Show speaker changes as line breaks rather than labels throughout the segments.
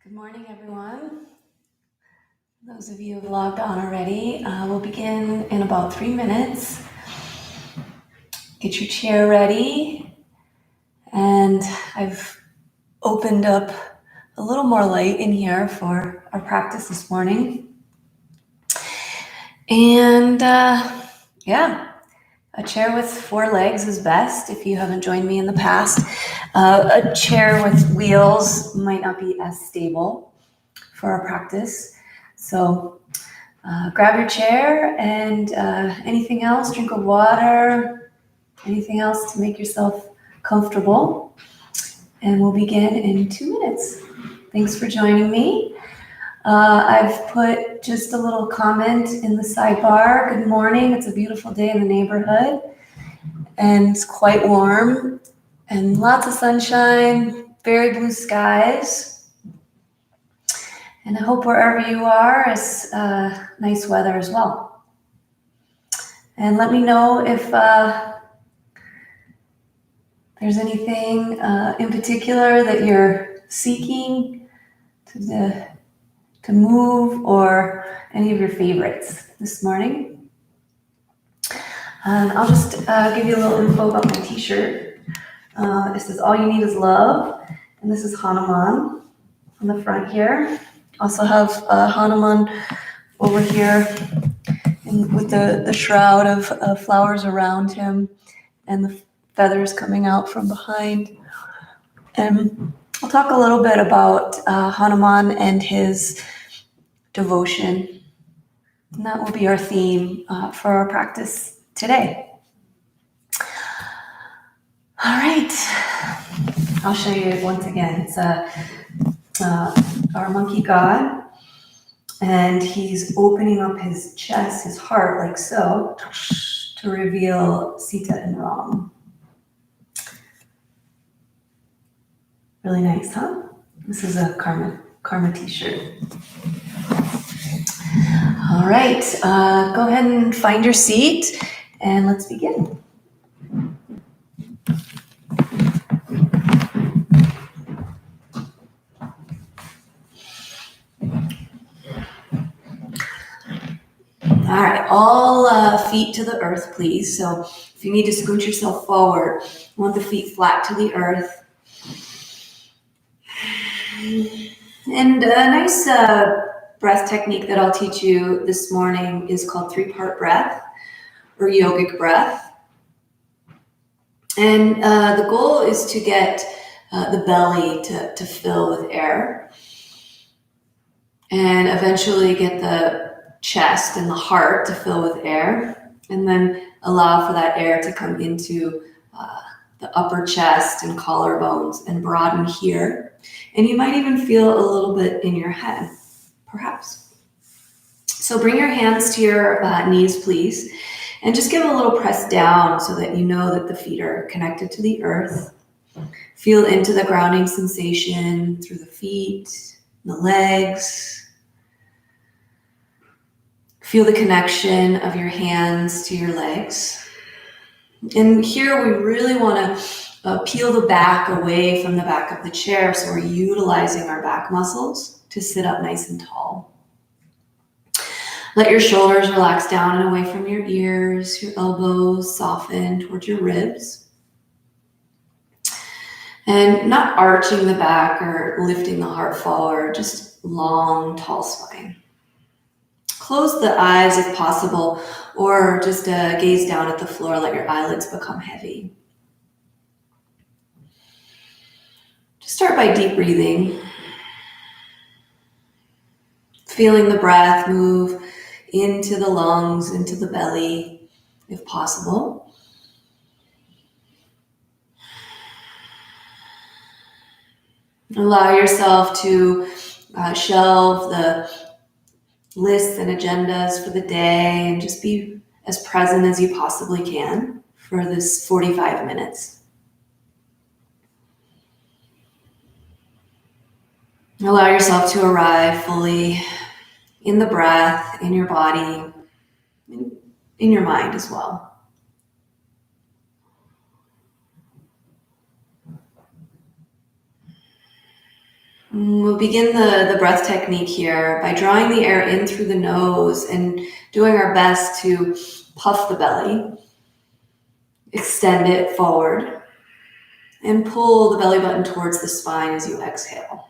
Good morning, everyone. Those of you who have logged on already, we'll begin in about 3 minutes. Get your chair ready. And I've opened up a little more light in here for our practice this morning. And a chair with 4 legs is best if you haven't joined me in the past. A chair with wheels might not be as stable for our practice. So grab your chair and anything else, drink of water, anything else to make yourself comfortable. And we'll begin in 2 minutes. Thanks for joining me. I've put just a little comment in the sidebar. Good morning. It's a beautiful day in the neighborhood. And it's quite warm and lots of sunshine, very blue skies. And I hope wherever you are is nice weather as well. And let me know if there's anything in particular that you're seeking to move, or any of your favorites this morning. And I'll just give you a little info about my t-shirt. It says, "All you need is love." And this is Hanuman on the front here. Also have Hanuman over here with the shroud of flowers around him and the feathers coming out from behind. And I'll talk a little bit about Hanuman and his devotion. And that will be our theme for our practice today. All right. I'll show you once again. It's our monkey god. And he's opening up his chest, his heart, like so, to reveal Sita and Ram. Really nice, huh? This is a karma t-shirt. All right, go ahead and find your seat, and let's begin. All right, all feet to the earth, please. So if you need to scoot yourself forward, you want the feet flat to the earth. And a nice breath technique that I'll teach you this morning is called 3-part breath, or yogic breath. And the goal is to get the belly to fill with air, and eventually get the chest and the heart to fill with air, and then allow for that air to come into the upper chest and collarbones and broaden here. And you might even feel a little bit in your head, perhaps. So bring your hands to your knees, please, and just give a little press down so that you know that the feet are connected to the earth. Feel into the grounding sensation through the feet, the legs. Feel the connection of your hands to your legs. And here we really want to peel the back away from the back of the chair, so we're utilizing our back muscles to sit up nice and tall. Let your shoulders relax down and away from your ears, your elbows soften towards your ribs. And not arching the back or lifting the heart forward, just long, tall spine. Close the eyes if possible, or just gaze down at the floor, let your eyelids become heavy. Just start by deep breathing. Feeling the breath move into the lungs, into the belly, if possible. Allow yourself to shelve the lists and agendas for the day and just be as present as you possibly can for this 45 minutes. Allow yourself to arrive fully in the breath, in your body, in your mind as well. We'll begin the breath technique here by drawing the air in through the nose and doing our best to puff the belly, extend it forward, and pull the belly button towards the spine as you exhale.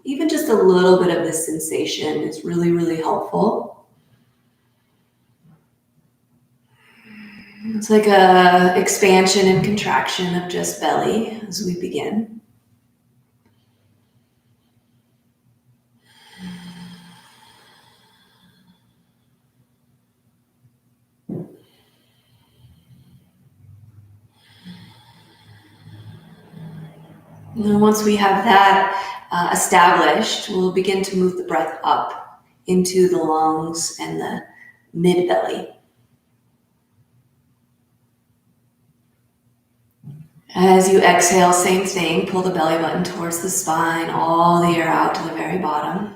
Even just a little bit of this sensation is really, really helpful. It's like a expansion and contraction of just belly as we begin. And then once we have that established, we'll begin to move the breath up into the lungs and the mid-belly. As you exhale, same thing, pull the belly button towards the spine, all the air out to the very bottom.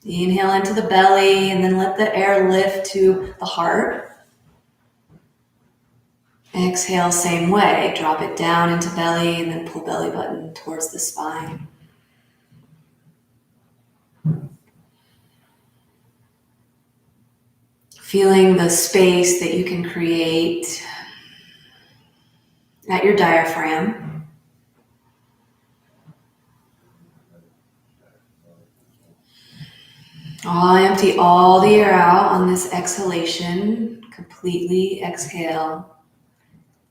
Inhale into the belly and then let the air lift to the heart. Exhale, same way, drop it down into belly and then pull belly button towards the spine. Feeling the space that you can create at your diaphragm. Empty all the air out on this exhalation. Completely exhale.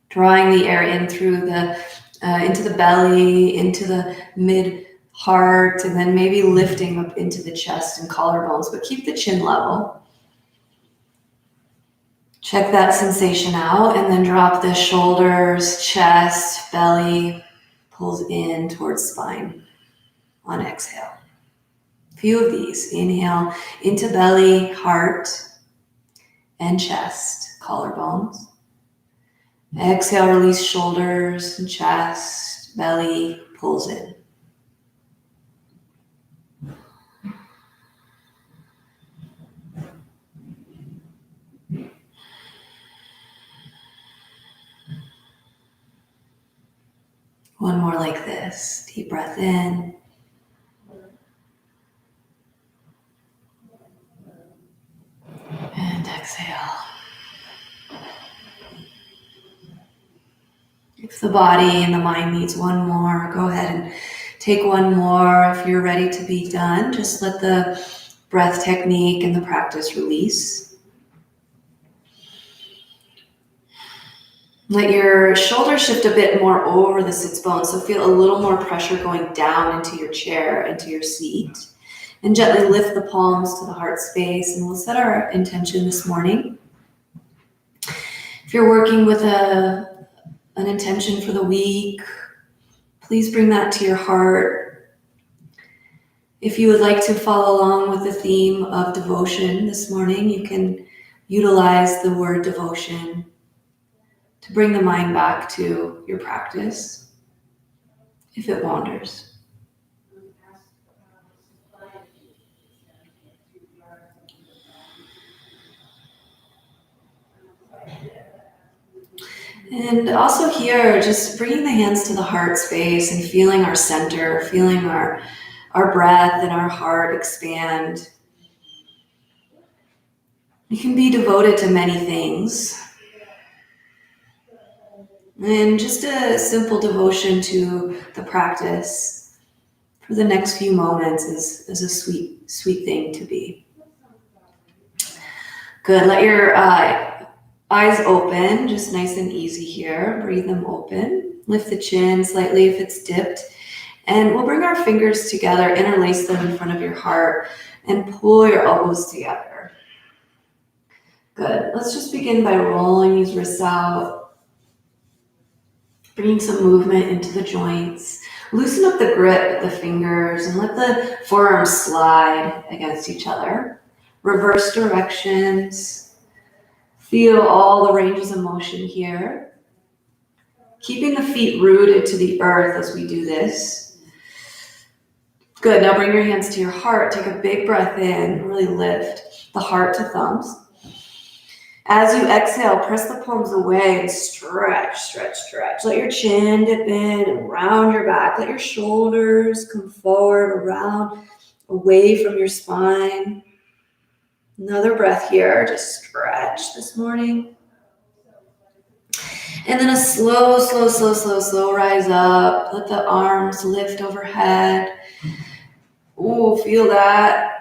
Drawing the air in through into the belly, into the mid-heart, and then maybe lifting up into the chest and collarbones, but keep the chin level. Check that sensation out, and then drop the shoulders, chest, belly, pulls in towards spine on exhale. A few of these. Inhale into belly, heart, and chest, collarbones. Exhale, release shoulders and chest, belly pulls in. One more like this. Deep breath in. And exhale. If the body and the mind needs one more, go ahead and take one more. If you're ready to be done, just let the breath technique and the practice release. Let your shoulders shift a bit more over the sits bones, so feel a little more pressure going down into your chair, into your seat. And gently lift the palms to the heart space, and we'll set our intention this morning. If you're working with an intention for the week, please bring that to your heart. If you would like to follow along with the theme of devotion this morning, you can utilize the word devotion to bring the mind back to your practice if it wanders. And also here, just bringing the hands to the heart space and feeling our center, feeling our breath and our heart expand. You can be devoted to many things. And just a simple devotion to the practice for the next few moments is a sweet, sweet thing to be. Good. Let your eyes open, just nice and easy here. Breathe them open. Lift the chin slightly if it's dipped. And we'll bring our fingers together, interlace them in front of your heart, and pull your elbows together. Good. Let's just begin by rolling these wrists out. Bringing some movement into the joints. Loosen up the grip of the fingers and let the forearms slide against each other. Reverse directions. Feel all the ranges of motion here. Keeping the feet rooted to the earth as we do this. Good. Now bring your hands to your heart. Take a big breath in. Really lift the heart to thumbs. As you exhale, press the palms away and stretch, stretch, stretch. Let your chin dip in and round your back. Let your shoulders come forward, around, away from your spine. Another breath here, just stretch this morning. And then a slow, slow, slow, slow, slow rise up. Let the arms lift overhead. Ooh, feel that.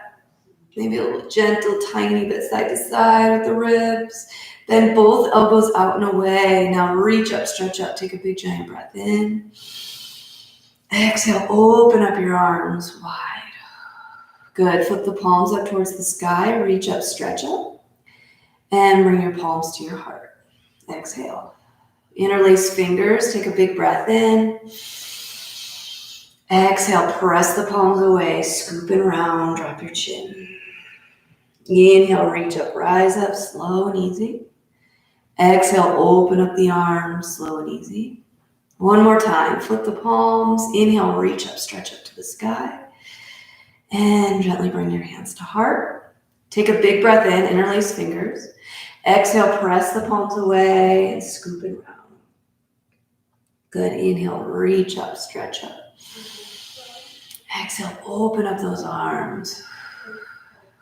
Maybe a little gentle, tiny bit side to side with the ribs. Then both elbows out and away. Now reach up, stretch up. Take a big giant breath in. Exhale, open up your arms wide. Good. Flip the palms up towards the sky. Reach up, stretch up. And bring your palms to your heart. Exhale. Interlace fingers. Take a big breath in. Exhale, press the palms away. Scoop and round. Drop your chin. Inhale, reach up, rise up, slow and easy. Exhale, open up the arms, slow and easy. One more time, flip the palms. Inhale, reach up, stretch up to the sky. And gently bring your hands to heart. Take a big breath in, interlace fingers. Exhale, press the palms away and scoop and round. Good, inhale, reach up, stretch up. Exhale, open up those arms.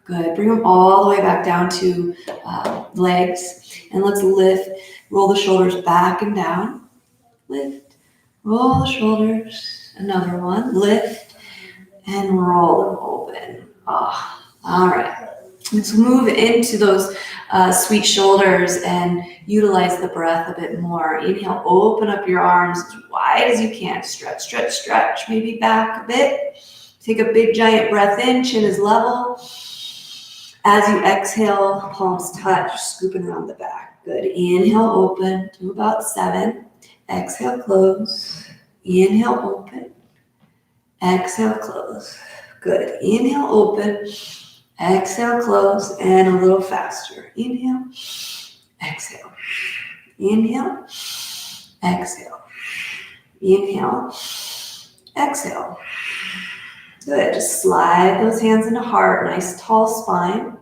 Good. Bring them all the way back down to legs. And let's lift. Roll the shoulders back and down. Lift. Roll the shoulders. Another one. Lift. And roll them open. Oh, all right. Let's move into those sweet shoulders and utilize the breath a bit more. Inhale. Open up your arms as wide as you can. Stretch, stretch, stretch. Maybe back a bit. Take a big giant breath in. Chin is level. As you exhale, palms touch, scooping around the back. Good. Inhale, open to about 7. Exhale, close. Inhale, open. Exhale, close. Good. Inhale, open. Exhale, close. And a little faster. Inhale, exhale. Inhale, exhale. Inhale, exhale. Good. Just slide those hands into heart. Nice tall spine.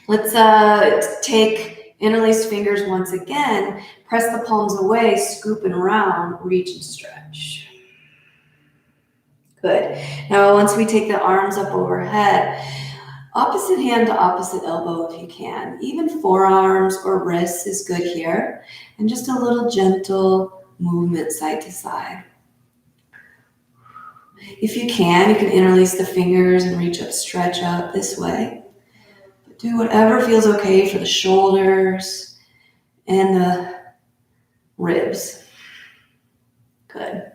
Let's take interlaced fingers once again. Press the palms away, scoop and round, reach and stretch. Good. Now once we take the arms up overhead, opposite hand to opposite elbow if you can. Even forearms or wrists is good here. And just a little gentle movement side to side. If you can interlace the fingers and reach up, stretch up this way. But do whatever feels okay for the shoulders and the ribs. Good.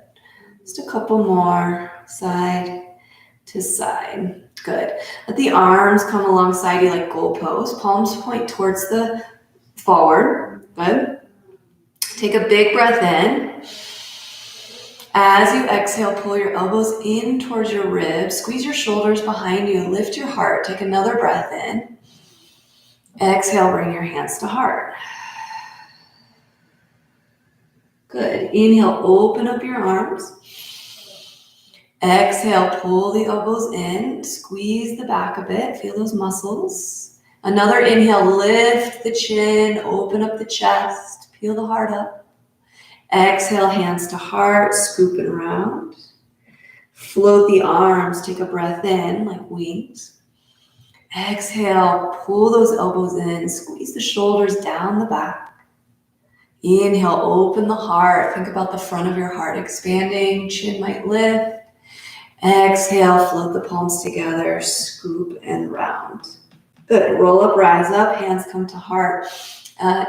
Just a couple more, side to side. Good. Let the arms come alongside you like goalposts. Palms point towards the forward. Good. Take a big breath in. As you exhale, pull your elbows in towards your ribs. Squeeze your shoulders behind you. Lift your heart. Take another breath in. Exhale, bring your hands to heart. Good. Inhale, open up your arms. Exhale, pull the elbows in. Squeeze the back a bit. Feel those muscles. Another inhale, lift the chin. Open up the chest. Peel the heart up. Exhale, hands to heart, scoop it around. Float the arms, take a breath in like wings. Exhale, pull those elbows in, squeeze the shoulders down the back. Inhale, open the heart. Think about the front of your heart expanding, chin might lift. Exhale, float the palms together, scoop and round. Good, roll up, rise up, hands come to heart.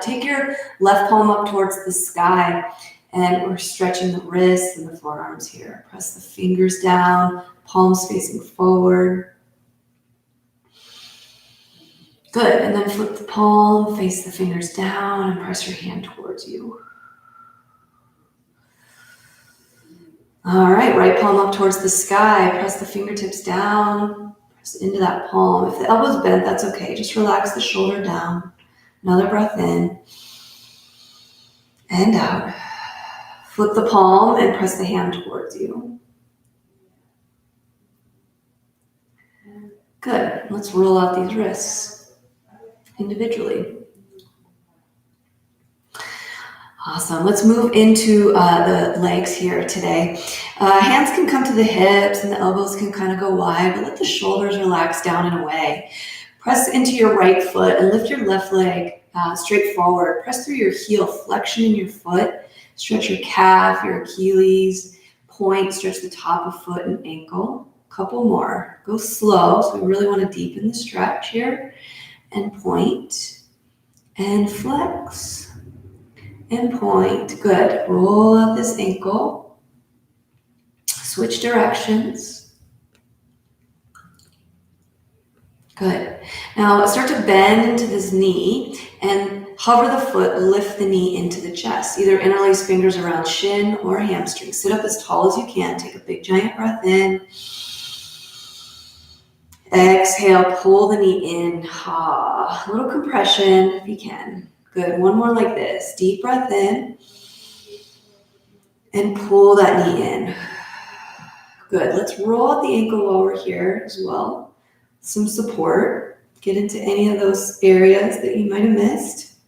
Take your left palm up towards the sky and we're stretching the wrists and the forearms here. Press the fingers down, palms facing forward. Good, and then flip the palm, face the fingers down and press your hand towards you. All right, right palm up towards the sky. Press the fingertips down, press into that palm. If the elbow's bent, that's okay. Just relax the shoulder down. Another breath in and out. Flip the palm and press the hand towards you. Good. Let's roll out these wrists individually. Awesome. Let's move into the legs here today. Hands can come to the hips and the elbows can kind of go wide, but let the shoulders relax down and away. Press into your right foot and lift your left leg straight forward. Press through your heel, flexion in your foot. Stretch your calf, your Achilles, point, stretch the top of foot and ankle. Couple more. Go slow, so we really want to deepen the stretch here. And point, and flex, and point. Good. Roll out this ankle. Switch directions. Good. Now start to bend into this knee and hover the foot, lift the knee into the chest. Either interlace fingers around shin or hamstring. Sit up as tall as you can. Take a big giant breath in. Exhale, pull the knee in. A little compression if you can. Good. One more like this. Deep breath in. And pull that knee in. Good. Let's roll out the ankle while we're here as well. Some support. Get into any of those areas that you might have missed.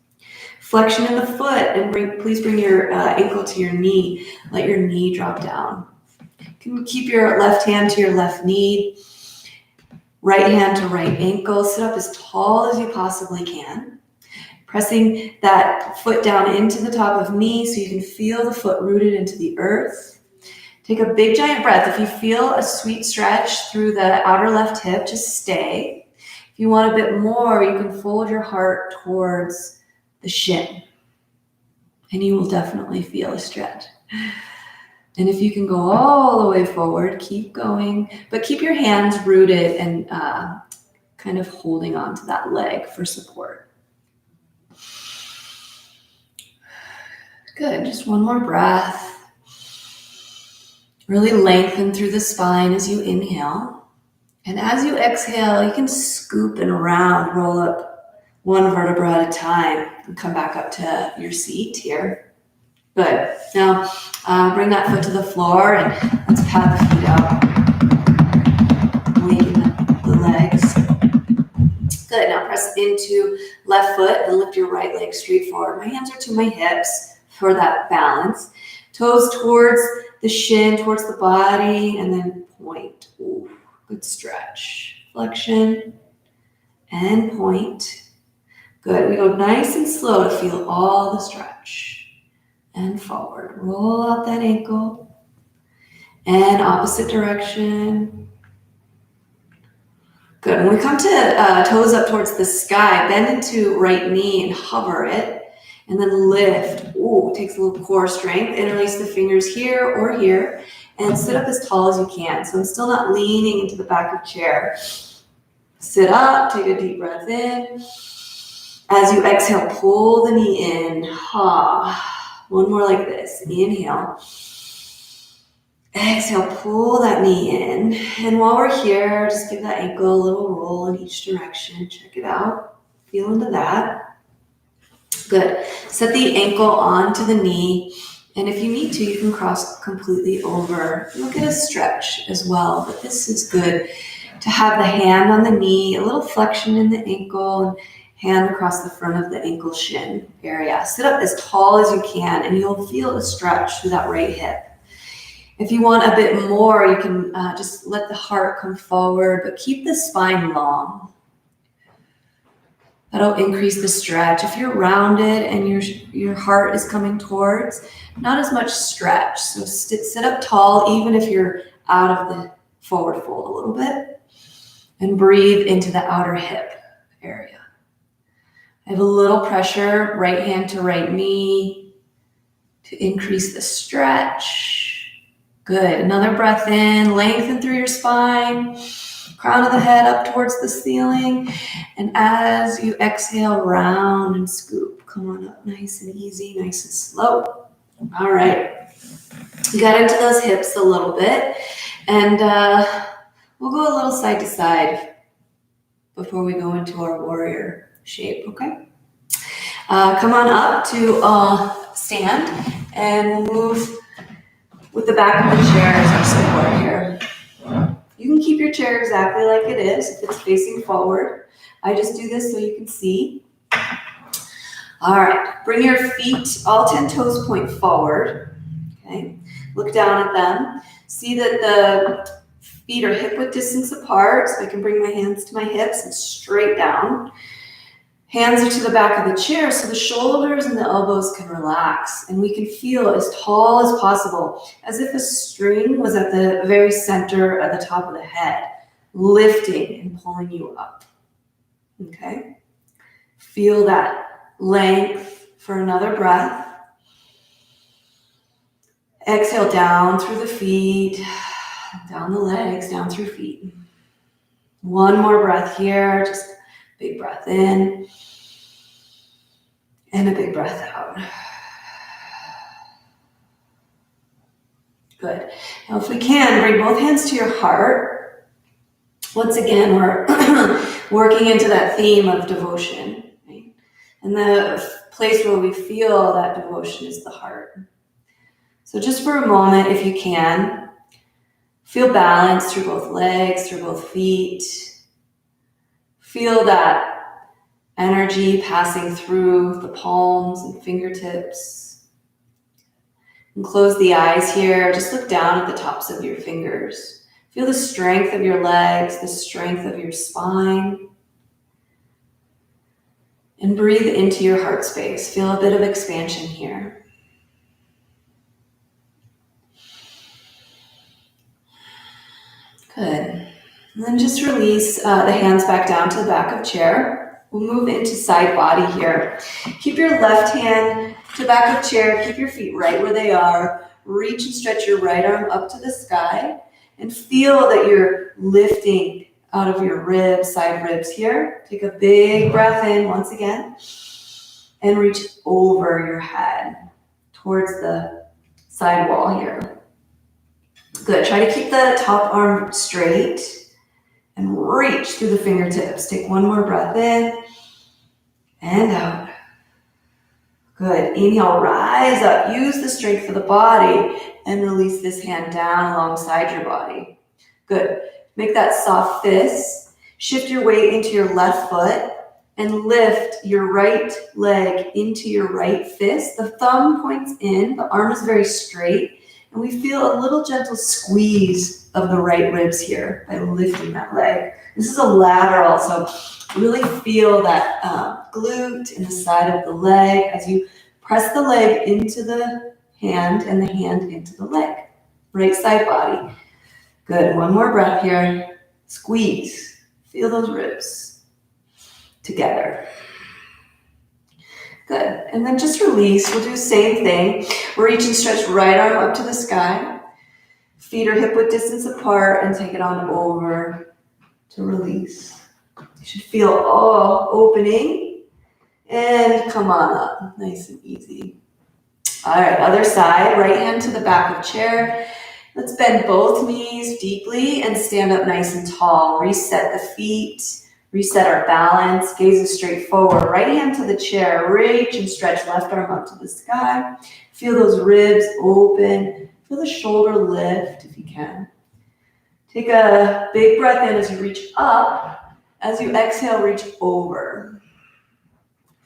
Flexion in the foot and please bring your ankle to your knee. Let your knee drop down. You can keep your left hand to your left knee. Right hand to right ankle. Sit up as tall as you possibly can. Pressing that foot down into the top of knee so you can feel the foot rooted into the earth. Take a big giant breath. If you feel a sweet stretch through the outer left hip, just stay. If you want a bit more, you can fold your heart towards the shin. And you will definitely feel a stretch. And if you can go all the way forward, keep going. But keep your hands rooted and kind of holding on to that leg for support. Good. Just one more breath. Really lengthen through the spine as you inhale. And as you exhale, you can scoop and round, roll up one vertebra at a time and come back up to your seat here. Good. Now, bring that foot to the floor and let's pat the feet out. Lean the legs. Good. Now press into left foot and lift your right leg straight forward. My hands are to my hips for that balance. Toes towards the shin, towards the body, and then point. Ooh, good stretch. Flexion and point. Good. We go nice and slow to feel all the stretch. And forward. Roll out that ankle. And opposite direction. Good. When we come to toes up towards the sky, bend into right knee and hover it. And then lift. Ooh, takes a little core strength. Interlace the fingers here or here. And sit up as tall as you can. So I'm still not leaning into the back of the chair. Sit up. Take a deep breath in. As you exhale, pull the knee in. One more like this. Inhale. Exhale, pull that knee in. And while we're here, just give that ankle a little roll in each direction. Check it out. Feel into that. Good. Set the ankle onto the knee. And if you need to, you can cross completely over. You'll get a stretch as well. But this is good to have the hand on the knee, a little flexion in the ankle, and hand across the front of the ankle shin area. Sit up as tall as you can, and you'll feel a stretch through that right hip. If you want a bit more, you can just let the heart come forward, but keep the spine long. That'll increase the stretch. If you're rounded and your heart is coming towards, not as much stretch. So sit up tall, even if you're out of the forward fold a little bit, and breathe into the outer hip area. I have a little pressure, right hand to right knee to increase the stretch. Good. Another breath in, lengthen through your spine, crown of the head up towards the ceiling. And as you exhale, round and scoop. Come on up nice and easy, nice and slow. All right. You got into those hips a little bit. And we'll go a little side to side before we go into our warrior shape, okay? Come on up to stand and we'll move with the back of the chair as our support here. You can keep your chair exactly like it is if it's facing forward. I just do this so you can see. All right, bring your feet, all 10 toes point forward, okay? Look down at them. See that the feet are hip-width distance apart, so I can bring my hands to my hips and straight down. Hands are to the back of the chair, so the shoulders and the elbows can relax, and we can feel as tall as possible, as if a string was at the very center at the top of the head, lifting and pulling you up, okay? Feel that length for another breath. Exhale down through the feet, down the legs, down through feet. One more breath here, just a big breath in and a big breath out. Good. Now if we can, bring both hands to your heart. Once again, we're working into that theme of devotion, right? And the place where we feel that devotion is the heart. So just for a moment, if you can, feel balance through both legs, through both feet. Feel that energy passing through the palms and fingertips. And close the eyes here. Just look down at the tops of your fingers. Feel the strength of your legs, the strength of your spine. And breathe into your heart space. Feel a bit of expansion here. Good. And then just release the hands back down to the back of chair. We'll move into side body here. Keep your left hand to the back of chair. Keep your feet right where they are. Reach and stretch your right arm up to the sky. And feel that you're lifting out of your ribs, side ribs here. Take a big breath in once again. And reach over your head towards the side wall here. Good. Try to keep the top arm straight and reach through the fingertips. Take one more breath in and out. Good. Inhale, rise up. Use the strength of the body and release this hand down alongside your body. Good. Make that soft fist. Shift your weight into your left foot and lift your right leg into your right fist. The thumb points in. The arm is very straight. And we feel a little gentle squeeze of the right ribs here by lifting that leg. This is a lateral, so really feel that glute in the side of the leg as you press the leg into the hand and the hand into the leg. Right side body. Good. One more breath here. Squeeze. Feel those ribs together. Good. And then just release. We'll do the same thing. Reach and stretch right arm up to the sky. Feet are hip width distance apart and take it on over to release. You should feel all opening and come on up. Nice and easy. All right, other side. Right hand to the back of chair. Let's bend both knees deeply and stand up nice and tall. Reset the feet. Reset our balance, gazes straight forward. Right hand to the chair, reach and stretch left arm up to the sky. Feel those ribs open. Feel the shoulder lift if you can. Take a big breath in as you reach up. As you exhale, reach over.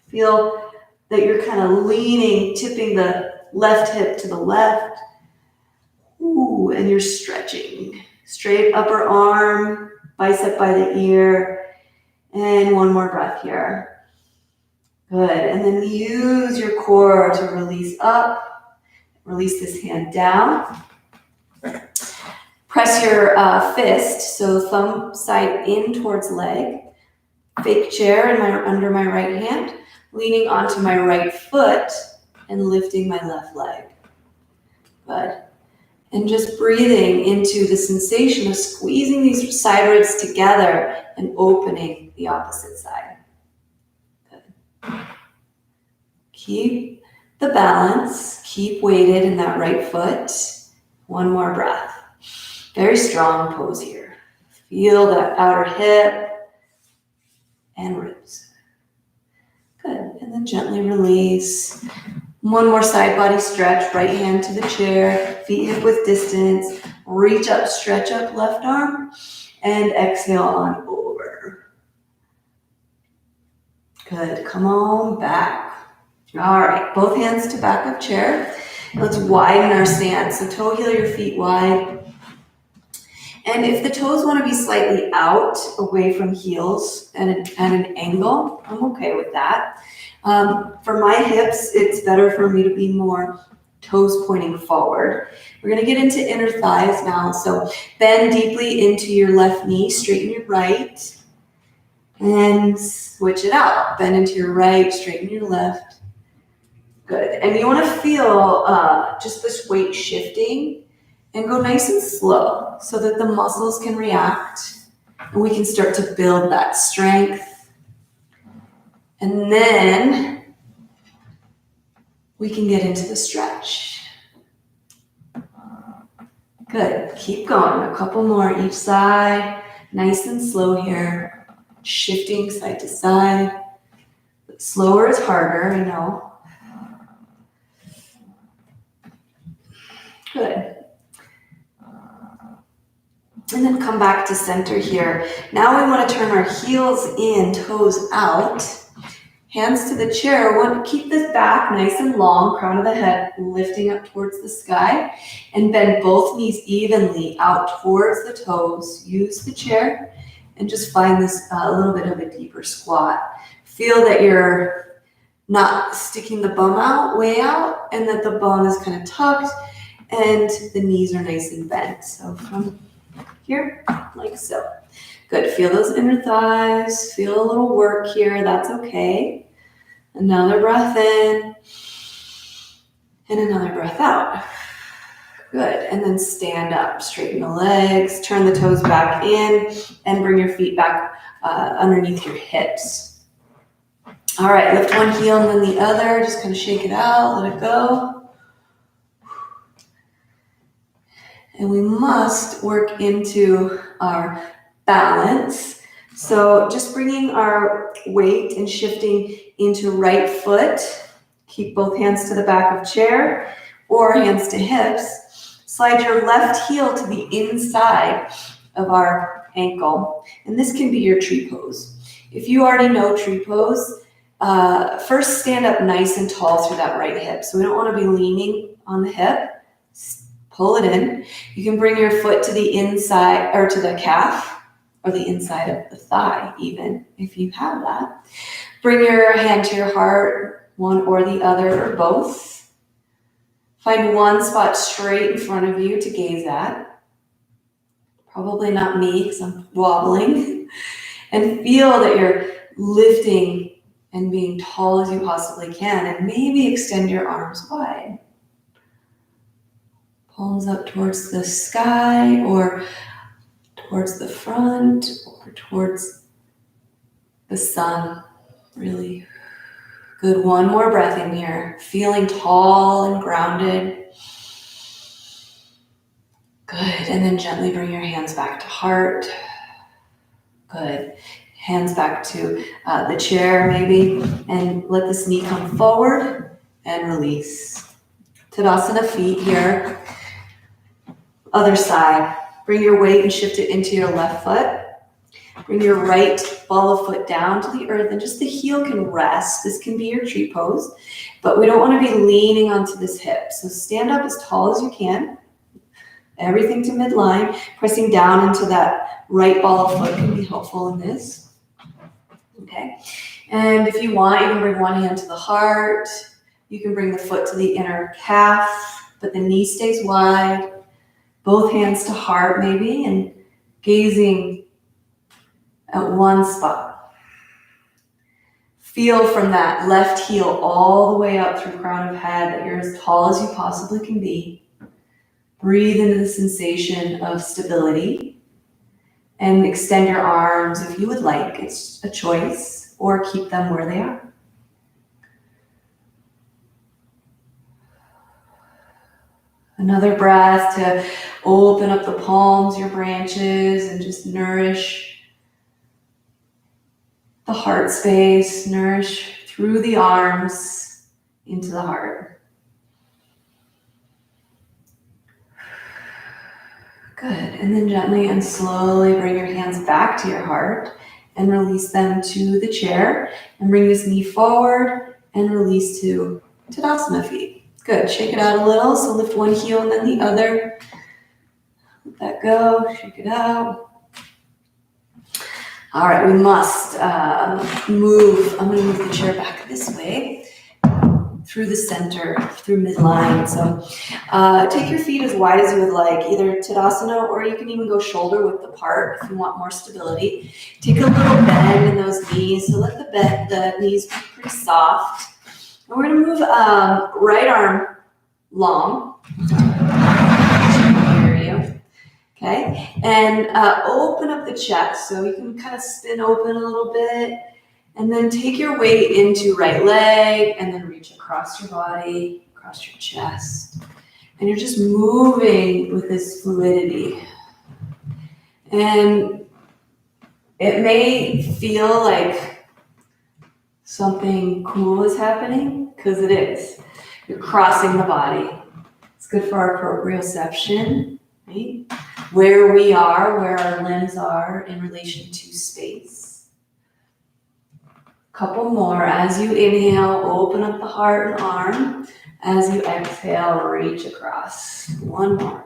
Feel that you're kind of leaning, tipping the left hip to the left. Ooh, and you're stretching. Straight upper arm, bicep by the ear. And one more breath here. Good. And then use your core to release up. Release this hand down. Press your fist, so thumb side in towards leg. Fake chair under my right hand. Leaning onto my right foot and lifting my left leg. Good. And just breathing into the sensation of squeezing these side ribs together and opening the opposite side. Good. Keep the balance. Keep weighted in that right foot. One more breath. Very strong pose here. Feel that outer hip and ribs. Good. And then gently release. One more side body stretch. Right hand to the chair. Feet hip width distance. Reach up, stretch up left arm. And exhale on over. Good. Come on back. All right, both hands to back of chair. Let's widen our stance. So toe heel your feet wide. And if the toes want to be slightly out, away from heels and at an angle, I'm okay with that. For my hips, it's better for me to be more toes pointing forward. We're going to get into inner thighs now. So bend deeply into your left knee, straighten your right, and switch it out. Bend into your right, straighten your left. Good. And you want to feel just this weight shifting and go nice and slow so that the muscles can react and we can start to build that strength. And then we can get into the stretch. Good. Keep going. A couple more each side. Nice and slow here. Shifting side to side. But slower is harder, I know. Good. And then come back to center here. Now we want to turn our heels in, toes out. Hands to the chair. We want to keep this back nice and long, crown of the head lifting up towards the sky. And bend both knees evenly out towards the toes. Use the chair and just find this a little bit of a deeper squat. Feel that you're not sticking the bum out, way out, and that the bum is kind of tucked and the knees are nice and bent. So from here, like so. Good, feel those inner thighs, feel a little work here, that's okay. Another breath in, and another breath out. Good, and then stand up, straighten the legs, turn the toes back in, and bring your feet back underneath your hips. All right, lift one heel and then the other, just kind of shake it out, let it go. And we must work into our balance. So just bringing our weight and shifting into right foot. Keep both hands to the back of chair or hands to hips. Slide your left heel to the inside of our ankle. And this can be your tree pose. If you already know tree pose, first stand up nice and tall through that right hip. So we don't want to be leaning on the hip. Pull it in. You can bring your foot to the inside or to the calf or the inside of the thigh even if you have that. Bring your hand to your heart, one or the other or both. Find one spot straight in front of you to gaze at. Probably not me because I'm wobbling. And feel that you're lifting and being tall as you possibly can, and maybe extend your arms wide. Palms up towards the sky or towards the front or towards the sun. Really good. One more breath in here. Feeling tall and grounded. Good. And then gently bring your hands back to heart. Good. Hands back to the chair maybe. And let this knee come forward and release. Tadasana feet here. Other side. Bring your weight and shift it into your left foot. Bring your right ball of foot down to the earth and just the heel can rest. This can be your tree pose, but we don't want to be leaning onto this hip. So stand up as tall as you can. Everything to midline. Pressing down into that right ball of foot can be helpful in this. Okay. And if you want, you can bring one hand to the heart. You can bring the foot to the inner calf, but the knee stays wide. Both hands to heart maybe, and gazing at one spot. Feel from that left heel all the way up through crown of head that you're as tall as you possibly can be. Breathe into the sensation of stability and extend your arms if you would like. It's a choice, or keep them where they are. Another breath to open up the palms, your branches, and just nourish the heart space, nourish through the arms into the heart. Good, and then gently and slowly bring your hands back to your heart and release them to the chair and bring this knee forward and release to Tadasana feet. Good, shake it out a little. So lift one heel and then the other. Let that go, shake it out. All right, we must move. I'm going to move the chair back this way through the center, through midline. So take your feet as wide as you would like, either Tadasana or you can even go shoulder width apart if you want more stability. Take a little bend in those knees. So let the knees be pretty soft. And we're going to move right arm long. Okay, and open up the chest. So you can kind of spin open a little bit and then take your weight into right leg and then reach across your body, across your chest. And you're just moving with this fluidity. And it may feel like something cool is happening, because it is. You're crossing the body. It's good for our proprioception, right? Where we are, where our limbs are in relation to space. Couple more. As you inhale, open up the heart and arm. As you exhale, reach across. One more.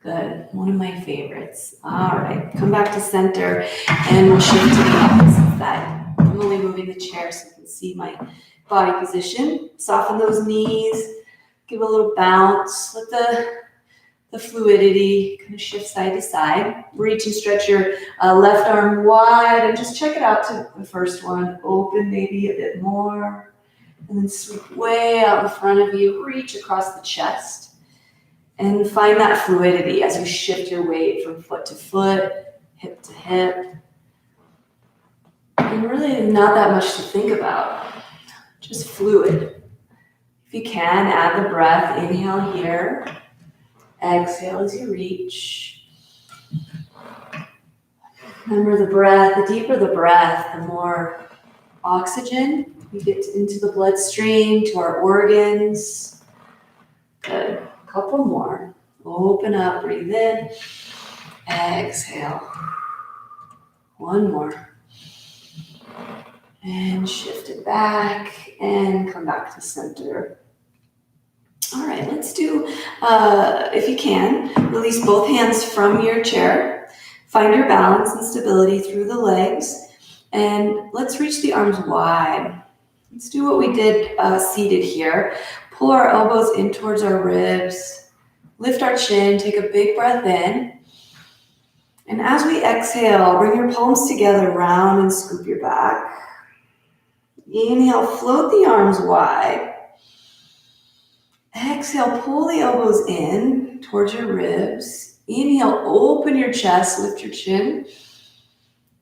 Good. One of my favorites. All right. Come back to center and we'll shift to the opposite side. I'm only moving the chair so you can see my body position. Soften those knees. Give a little bounce. Let the fluidity kind of shift side to side. Reach and stretch your left arm wide and just check it out to the first one. Open maybe a bit more. And then sweep way out in front of you. Reach across the chest. And find that fluidity as you shift your weight from foot to foot, hip to hip. And really not that much to think about. Just fluid. If you can, add the breath. Inhale here. Exhale as you reach. Remember the breath. The deeper the breath, the more oxygen we get into the bloodstream, to our organs. Good. A couple more. Open up, breathe in. Exhale. One more. And shift it back and come back to center. All right, let's do, if you can, release both hands from your chair. Find your balance and stability through the legs. And let's reach the arms wide. Let's do what we did seated here. Pull our elbows in towards our ribs. Lift our chin, take a big breath in. And as we exhale, bring your palms together, round and scoop your back. Inhale, float the arms wide. Exhale, pull the elbows in towards your ribs. Inhale, open your chest, lift your chin.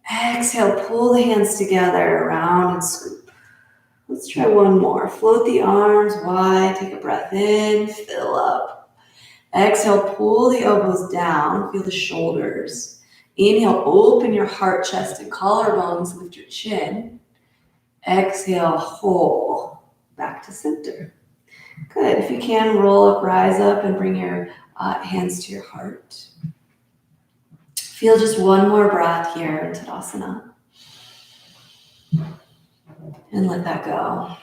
Exhale, pull the hands together, round and scoop. Let's try one more. Float the arms wide, take a breath in, fill up. Exhale, pull the elbows down, feel the shoulders. Inhale, open your heart, chest, and collarbones, lift your chin. Exhale, hold, back to center. Good. If you can, roll up, rise up, and bring your hands to your heart. Feel just one more breath here in Tadasana. And let that go.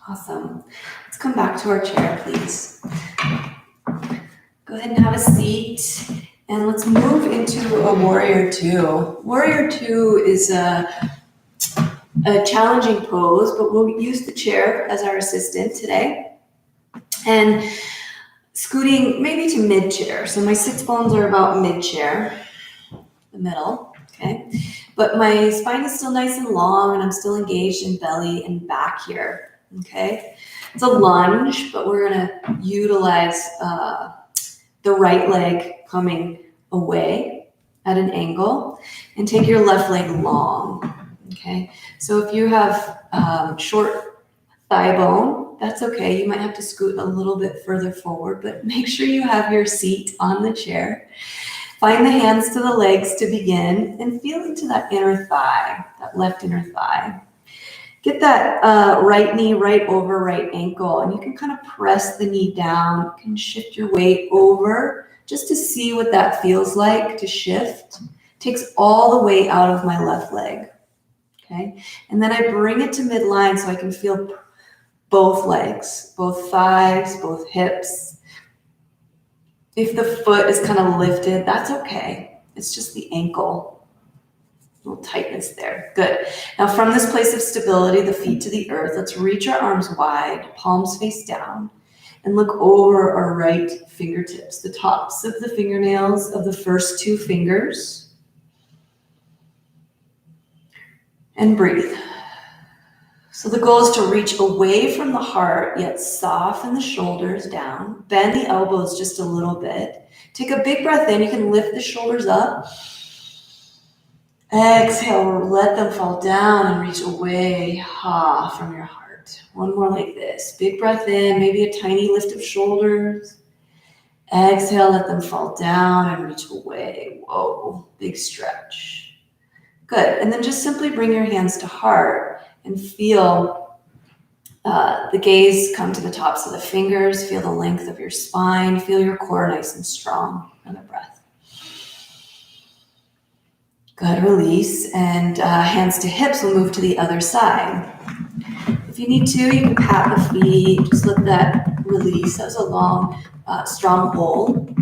Awesome. Let's come back to our chair, please. Go ahead and have a seat. And let's move into a warrior two. Warrior two is a challenging pose, but we'll use the chair as our assistant today. And scooting maybe to mid-chair. So my sits bones are about mid-chair, the middle, okay? But my spine is still nice and long and I'm still engaged in belly and back here, okay? It's a lunge, but we're gonna utilize the right leg coming away at an angle and take your left leg long, okay? So if you have short thigh bone, that's okay. You might have to scoot a little bit further forward, but make sure you have your seat on the chair. Find the hands to the legs to begin and feel into that inner thigh, that left inner thigh. Get that right knee right over right ankle, and you can kind of press the knee down. You can shift your weight over just to see what that feels like to shift. Takes all the weight out of my left leg. Okay. And then I bring it to midline so I can feel both legs, both thighs, both hips. If the foot is kind of lifted, that's okay. It's just the ankle. A little tightness there. Good. Now from this place of stability, the feet to the earth, let's reach our arms wide, palms face down, and look over our right fingertips, the tops of the fingernails of the first 2 fingers. And breathe. So the goal is to reach away from the heart, yet soften the shoulders down. Bend the elbows just a little bit. Take a big breath in. You can lift the shoulders up. Exhale, let them fall down and reach away from your heart. One more like this. Big breath in, maybe a tiny lift of shoulders. Exhale, let them fall down and reach away. Whoa, big stretch. Good. And then just simply bring your hands to heart and feel the gaze come to the tops of the fingers. Feel the length of your spine. Feel your core nice and strong. Another breath. Good. Release. And hands to hips. We'll move to the other side. If you need to, you can pat the feet. Just let that release. That was a long, strong hold.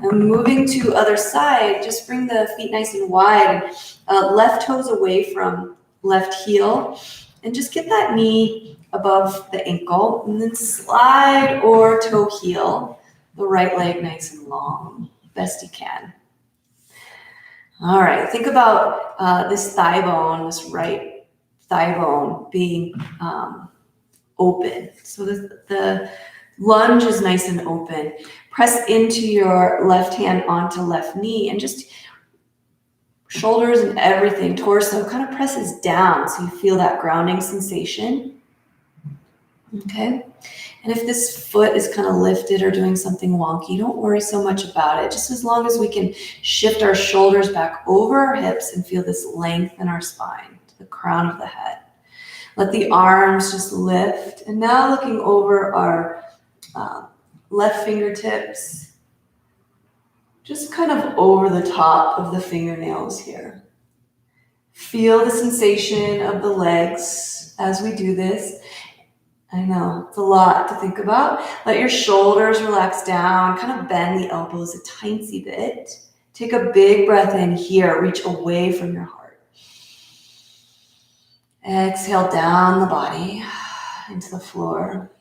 And moving to other side, just bring the feet nice and wide. Left toes away from left heel. And just get that knee above the ankle. And then slide or toe heel the right leg nice and long. Best you can. All right. Think about this thigh bone, this right thigh bone being open. So the lunge is nice and open. Press into your left hand onto left knee and just shoulders and everything, torso kind of presses down so you feel that grounding sensation. Okay. And if this foot is kind of lifted or doing something wonky, don't worry so much about it. Just as long as we can shift our shoulders back over our hips and feel this length in our spine to the crown of the head. Let the arms just lift. And now looking over our left fingertips, just kind of over the top of the fingernails here. Feel the sensation of the legs as we do this. I know, it's a lot to think about. Let your shoulders relax down, kind of bend the elbows a tiny bit. Take a big breath in here, reach away from your heart. Exhale down the body into the floor.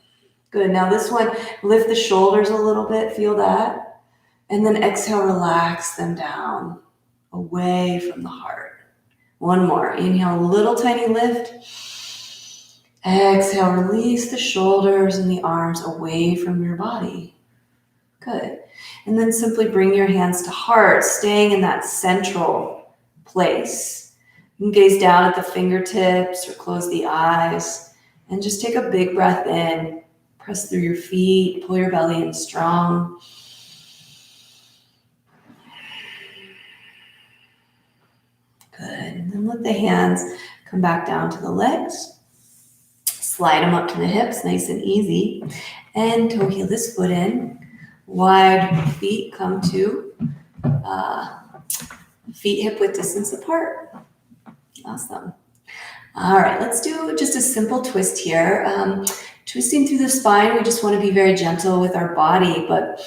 Good, now this one, lift the shoulders a little bit, feel that. And then exhale, relax them down, away from the heart. One more, inhale, a little tiny lift. Exhale, release the shoulders and the arms away from your body. Good. And then simply bring your hands to heart, staying in that central place. You can gaze down at the fingertips or close the eyes and just take a big breath in. Press through your feet, pull your belly in strong. Good. And then let the hands come back down to the legs. Slide them up to the hips, nice and easy. And toe heel this foot in. Wide feet come to feet hip width distance apart. Awesome. All right, let's do just a simple twist here. Twisting through the spine, we just want to be very gentle with our body. But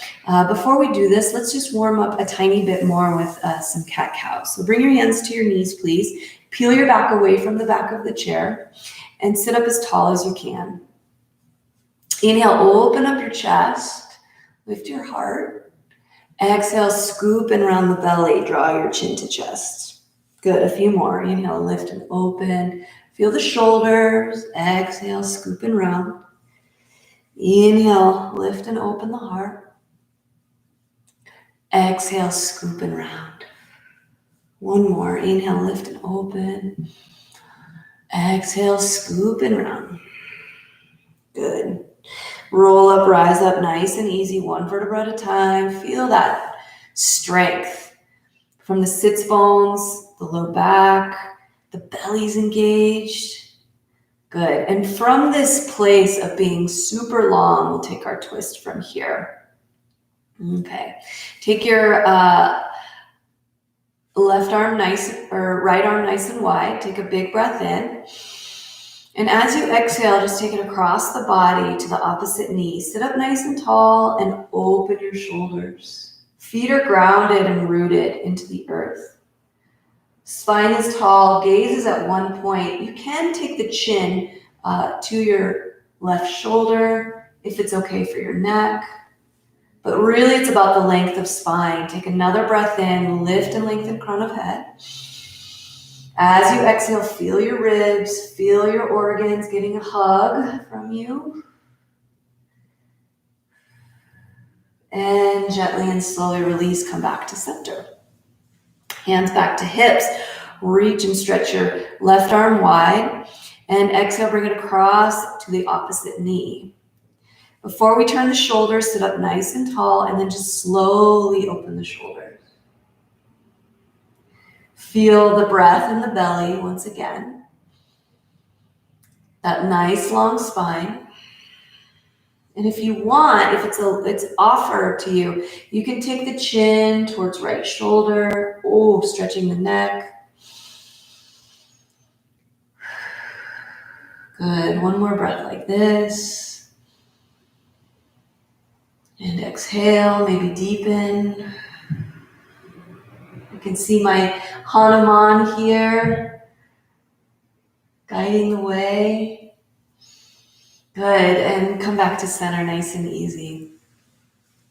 before we do this, let's just warm up a tiny bit more with some cat-cow. So bring your hands to your knees, please. Peel your back away from the back of the chair. And sit up as tall as you can. Inhale, open up your chest. Lift your heart. Exhale, scoop and round the belly. Draw your chin to chest. Good, a few more. Inhale, lift and open. Feel the shoulders. Exhale, scoop and round. Inhale, lift and open the heart. Exhale, scoop and round. One more. Inhale, lift and open. Exhale, scoop and round. Good. Roll up, rise up, nice and easy, one vertebra at a time. Feel that strength from the sits bones, the low back, the belly's engaged. Good. And from this place of being super long, we'll take our twist from here. Okay. Take your Left arm nice, or right arm nice and wide. Take a big breath in. And as you exhale, just take it across the body to the opposite knee. Sit up nice and tall and open your shoulders. Feet are grounded and rooted into the earth. Spine is tall, gaze is at one point. You can take the chin to your left shoulder if it's okay for your neck. But really it's about the length of spine. Take another breath in, lift and lengthen crown of head. As you exhale, feel your ribs, feel your organs getting a hug from you. And gently and slowly release, come back to center. Hands back to hips. Reach and stretch your left arm wide. And exhale, bring it across to the opposite knee. Before we turn the shoulders, sit up nice and tall, and then just slowly open the shoulders. Feel the breath in the belly once again. That nice long spine. And if you want, if it's offered to you, you can take the chin towards right shoulder. Oh, stretching the neck. Good. One more breath like this. And exhale, maybe deepen. You can see my Hanuman here, guiding the way. Good, and come back to center nice and easy.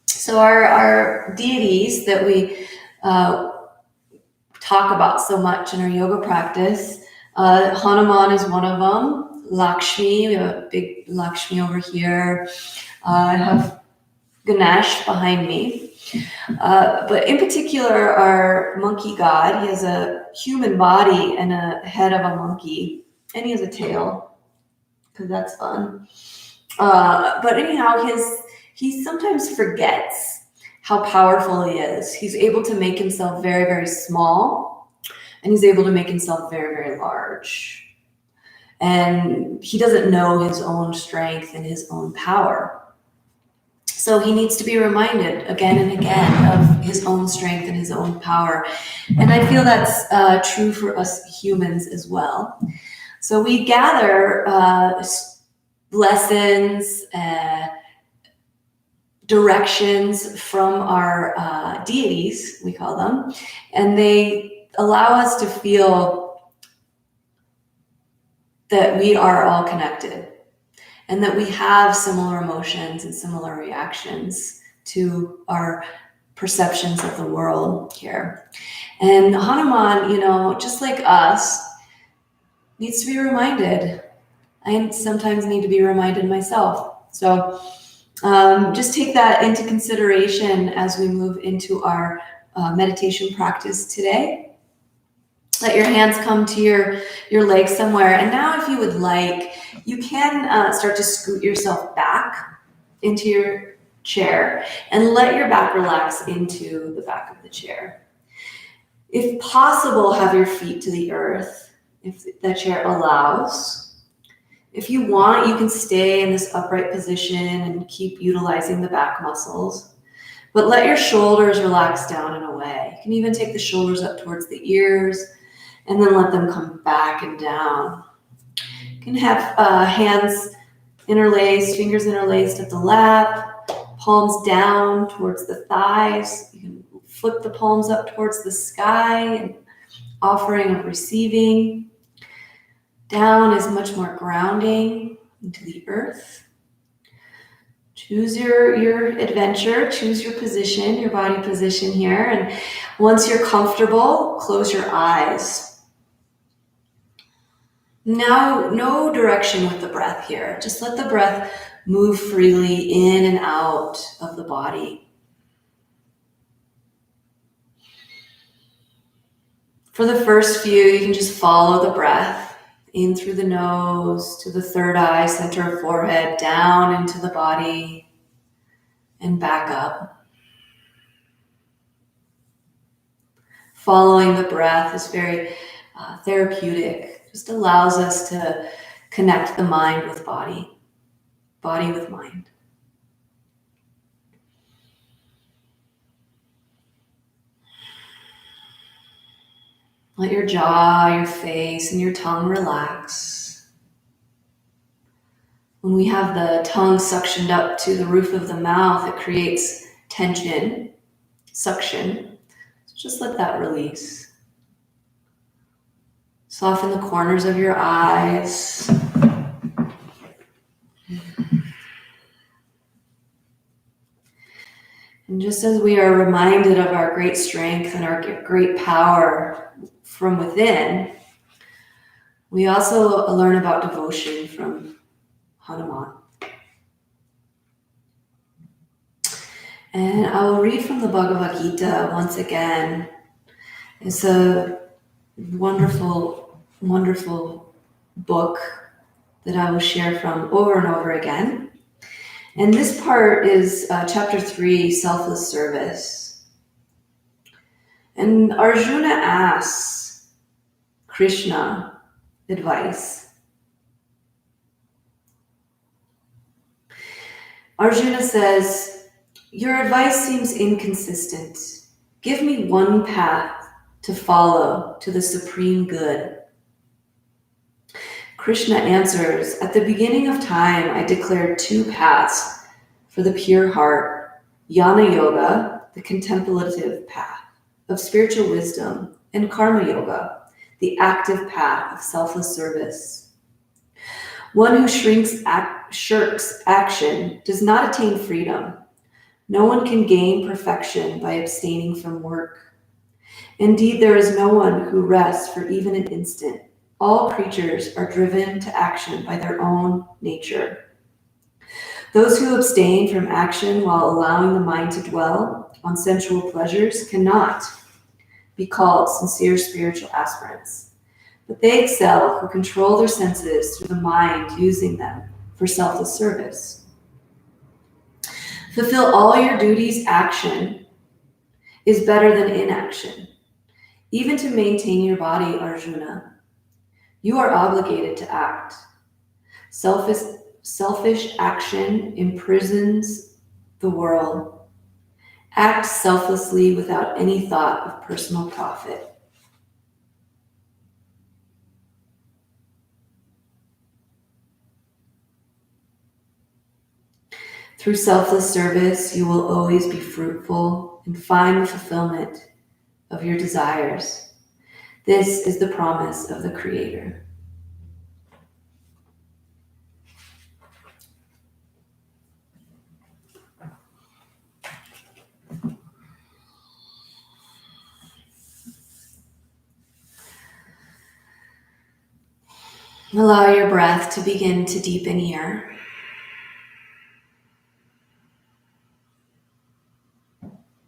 So our deities that we talk about so much in our yoga practice, Hanuman is one of them. Lakshmi, we have a big Lakshmi over here. I have Ganesh behind me. But in particular, our monkey god, he has a human body and a head of a monkey, and he has a tail, because that's fun. But anyhow, he sometimes forgets how powerful he is. He's able to make himself very, very small, and he's able to make himself very, very large. And he doesn't know his own strength and his own power. So he needs to be reminded again and again of his own strength and his own power. And I feel that's true for us humans as well. So we gather lessons, directions from our deities, we call them, and they allow us to feel that we are all connected and that we have similar emotions and similar reactions to our perceptions of the world here. And Hanuman, just like us, needs to be reminded. I sometimes need to be reminded myself. So just take that into consideration as we move into our meditation practice today. Let your hands come to your legs somewhere. And now if you would like, you can start to scoot yourself back into your chair and let your back relax into the back of the chair. If possible, have your feet to the earth, if the chair allows. If you want, you can stay in this upright position and keep utilizing the back muscles. But let your shoulders relax down and away. You can even take the shoulders up towards the ears and then let them come back and down. You can have hands interlaced, fingers interlaced at the lap, palms down towards the thighs. You can flip the palms up towards the sky, and offering of receiving. Down is much more grounding into the earth. Choose your adventure, choose your position, your body position here. And once you're comfortable, close your eyes. Now, no direction with the breath here. Just let the breath move freely in and out of the body. For the first few, you can just follow the breath in through the nose to the third eye, center of forehead, down into the body and back up. Following the breath is very therapeutic. Just allows us to connect the mind with body with mind. Let your jaw, your face, and your tongue relax. When we have the tongue suctioned up to the roof of the mouth, it creates tension, suction. So just let that release. Soften the corners of your eyes. And just as we are reminded of our great strength and our great power from within, we also learn about devotion from Hanuman. And I will read from the Bhagavad Gita once again. It's a wonderful, wonderful book that I will share from over and over again. And this part is chapter 3, selfless service. And Arjuna asks Krishna advice. Arjuna says, "Your advice seems inconsistent. Give me one path to follow to the supreme good." Krishna answers, "At the beginning of time, I declared two paths for the pure heart, Jnana Yoga, the contemplative path of spiritual wisdom, and Karma Yoga, the active path of selfless service. One who shirks action does not attain freedom. No one can gain perfection by abstaining from work. Indeed, there is no one who rests for even an instant. All creatures are driven to action by their own nature. Those who abstain from action while allowing the mind to dwell on sensual pleasures cannot be called sincere spiritual aspirants, but they excel who control their senses through the mind, using them for selfless service. Fulfill all your duties. Action is better than inaction. Even to maintain your body, Arjuna, you are obligated to act. Selfish action imprisons the world. Act selflessly without any thought of personal profit. Through selfless service, you will always be fruitful and find the fulfillment of your desires. This is the promise of the Creator." Allow your breath to begin to deepen here.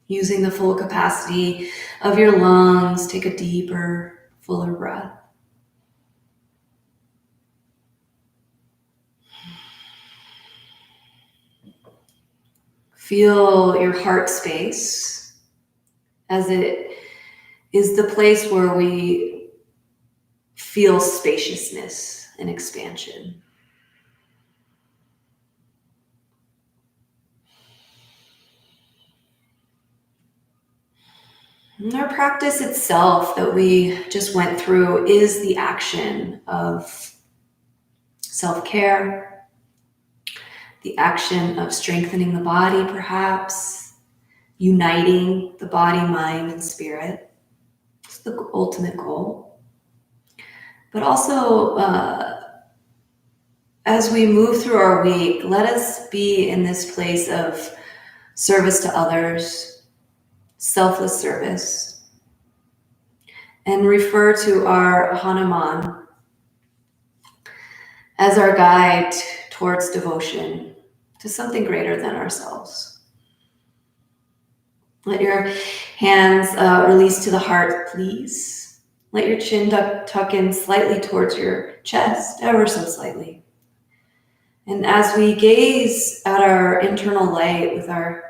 Using the full capacity of your lungs, take a deeper, fuller breath. Feel your heart space, as it is the place where we feel spaciousness and expansion. And our practice itself that we just went through is the action of self-care, the action of strengthening the body, perhaps, uniting the body, mind, and spirit. It's the ultimate goal. But also, as we move through our week, let us be in this place of service to others, selfless service, and refer to our Hanuman as our guide towards devotion to something greater than ourselves. Let your hands release to the heart, please. Let your chin tuck in slightly towards your chest, ever so slightly. And as we gaze at our internal light with our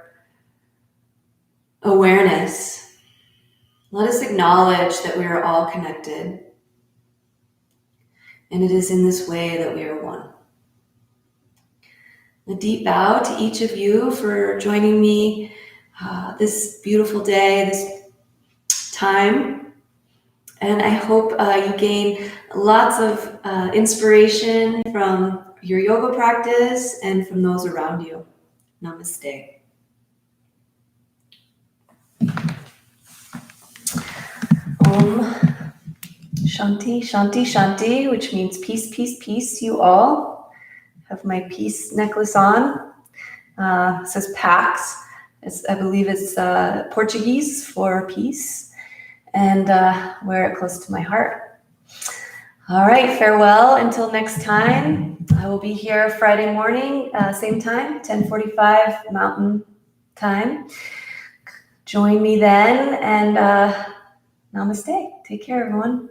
awareness, let us acknowledge that we are all connected. And it is in this way that we are one. A deep bow to each of you for joining me this beautiful day, this time. And I hope you gain lots of inspiration from your yoga practice and from those around you. Namaste. Om Shanti, Shanti, Shanti, which means peace, peace, peace to you all. I have my peace necklace on. It says Pax. I believe it's Portuguese for peace. And wear it close to my heart. All right, farewell until next time. I will be here Friday morning, same time, 10:45 Mountain Time. Join me then, and namaste. Take care, everyone.